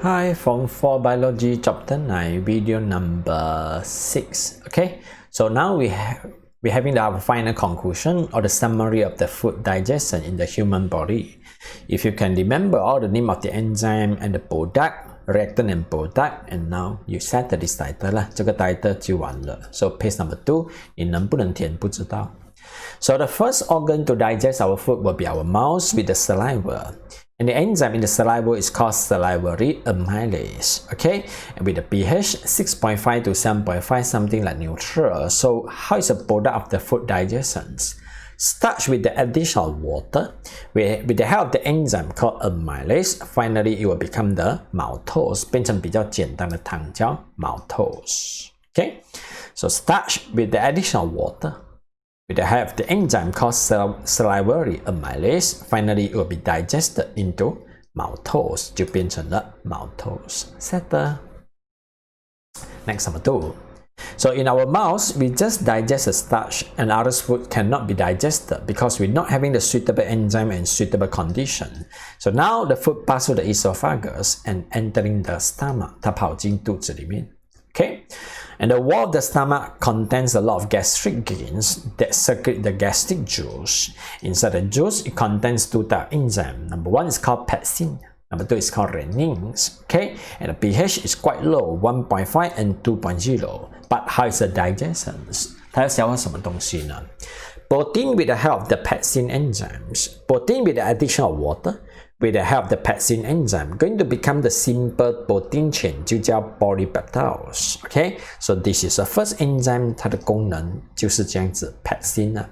Hi, Form 4 Biology Chapter 9, video number 6. Okay, so now we're having our final conclusion or the summary of the food digestion in the human body. If you can remember all the name of the enzyme and the product, reactant and product, and now you set this title 啦，这个 title 就完了。So page number 2， 你能不能填不知道。So the first organ to digest our food will be our mouth with the saliva. And the enzyme in the saliva is called salivary amylase, okay? And with the pH 6.5 to 7.5, something like neutral. So how is the product of the food digestion? Starch with the additional water, with the help of the enzyme called amylase, finally it will become the maltose, 变成比较简单的糖叫 maltose, okay? So starch with the additional water.With the help of the enzyme called salivary amylase, finally it will be digested into maltose, 就变成了 maltose. Settle. Next, number 2. So in our mouth, we just digest the starch, and other food cannot be digested because we're not having the suitable enzyme and suitable condition. So now the food passes through the esophagus and entering the stomach. 它跑进肚子里面。Okay, and the wall of the stomach contains a lot of gastric glands that secrete the gastric juice. Inside the juice, it contains two types of enzymes. Number 1 is called pepsin. Number 2 is called renin. Okay, and the pH is quite low, 1.5 and 2.0. But how is the digestion? 它要消化什么东西呢？ Protein with the help of the pepsin enzymes. Protein with the additional water.With the help of the pepsin enzyme, going to become the simple protein chain 就叫 polypeptides. Okay, so this is the first enzyme, 它的功能就是这样子 pepsin 啊。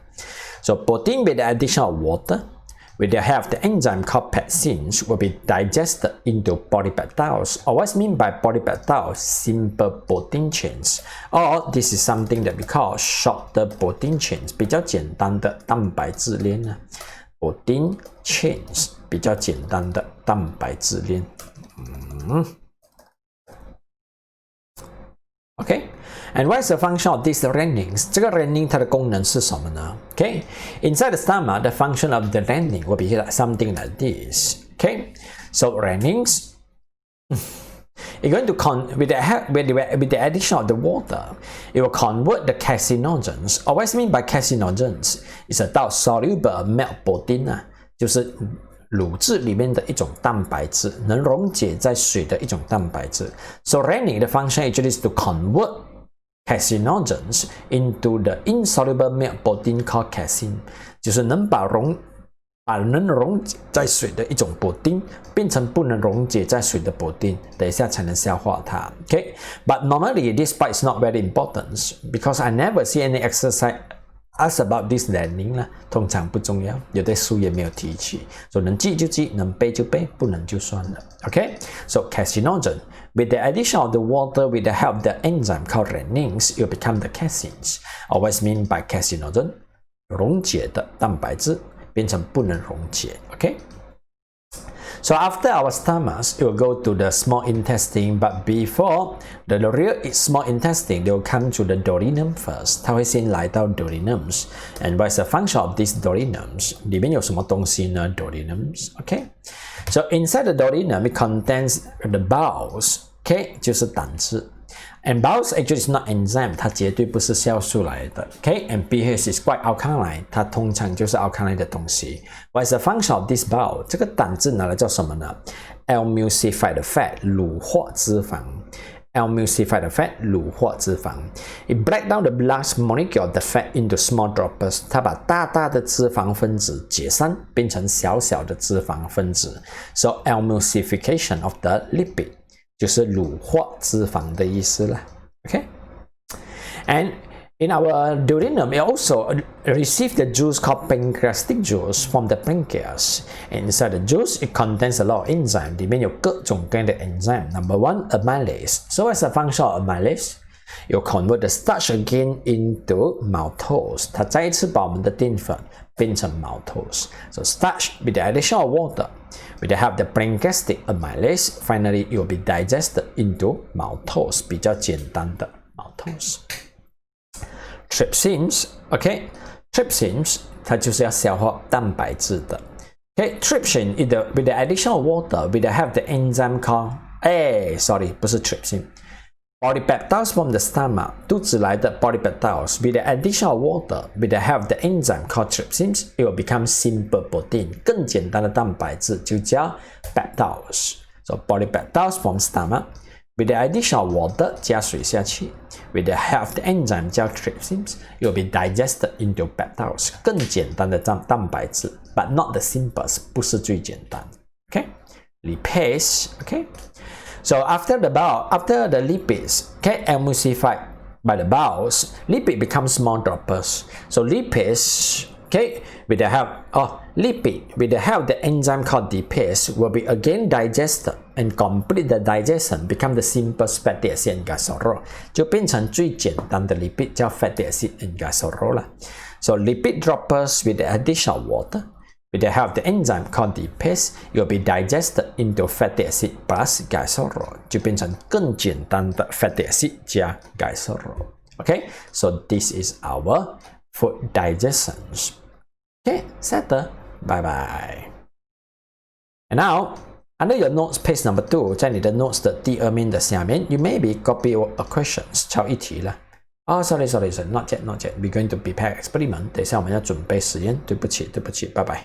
So protein with the additional water, with the help of the enzyme called pepsins, will be digested into polypeptides. Or what's meant by polypeptides? Simple protein chains. Or this is something that we call shorter protein chains. 比较简单的蛋白质链啊。Protein chains 比较简单的蛋白质链。Okay, and what is the function of these renins? 这个 renin 它的功能是什么呢 ？Okay, inside the stomach, the function of the renin will be something like this. Okay, so renins. It's going to with the addition of the water, it will convert the carcinogens. Or what is mean by carcinogens? It's a soluble milk protein 啊，就是乳质里面的一种蛋白质，能溶解在水的一种蛋白质。So renin 的 function actually is to convert carcinogens into the insoluble milk protein called casein， 就是能把能溶解在水的一种补丁变成不能溶解在水的补丁，等一下才能消化它。Okay, but normally this part is not very important because I never see any exercise ask about this renin 啦，通常不重要，有的书也没有提起，所以能记就记，能背就背，不能就算了。Okay, so carcinogen with the addition of the water with the help of the enzyme called renins, it will become the caseins. Or what's mean by carcinogen? 溶解的蛋白质。变成不能溶解 okay? So after our stomachs, it will go to the small intestine, but before the real small intestine, they will come to the duodenum first. 它会先来到 duodenums. And what is the function of these duodenums? 里面有什么东西呢 duodenums, okay? So inside the duodenum, it contains the bowels, okay? 就是胆汁。And bowels actually is not enzyme, 它绝对不是酵素来的 okay? And pH is quite alkaline, 它通常就是 alkaline 的东西。What is the function of this bowel? 这个胆汁拿来叫什么呢 Emulsified fat, 乳化脂肪 Emulsified fat, 乳化脂肪 It breaks down the large molecule of the fat into small droplets. 它把大大的脂肪分子解散变成小小的脂肪分子 So emulsification of the lipid就是乳化脂肪的意思啦 okay? And in our duodenum, it also receives the juice called pancreatic juice from the pancreas. And inside the juice, it contains a lot of enzyme. 里面有各种各样的 enzyme. Number 1, amylase. So what's the function of amylase? It will convert the starch again into maltose. 它再一次把我们的淀粉变成 maltose. So starch with the addition of water.With the help of the pancreatic amylase, finally it will be digested into maltose, 比较简单的 maltose. Trypsins, okay? Trypsins, 它就是要消化蛋白质的。Okay, trypsin with the addition of water, with the help of the enzyme called sorry 不是 trypsin。Body peptides from the stomach 肚子来的 body peptides with the addition of water with the help of the enzyme called trypsins it will become simple protein 更简单的蛋白质就叫 peptides。So body peptides from stomach with the addition of water 加水下去 with the help of the enzyme 叫 trypsins it will be digested into peptides 更简单的蛋白质 but not the simplest 不是最简单。Okay? Lipids. Okay?So after the lipids, okay, emulsified by the bowels, lipid becomes small droplets. So lipids, okay, with the help of the enzyme called lipase will be again digested and complete the digestion, become the simplest fatty acid and glycerol. 就变成最简单的 lipid 叫 fatty acid and glycerol 啦。So lipid droplets with the addition of water.With the help of the enzyme called lipase, it will be digested into fatty acid plus glycerol 就变成更简单的 fatty acid 加 glycerol. Okay, so this is our food digestions. Okay, settled. Bye bye. And now, under your notes page number 2, 在你的 notes 的第2面的下面 you maybe copy a questions 抄一题了。sorry, not yet. We're going to prepare experiment. 等一下我们要准备实验。对不起，拜拜。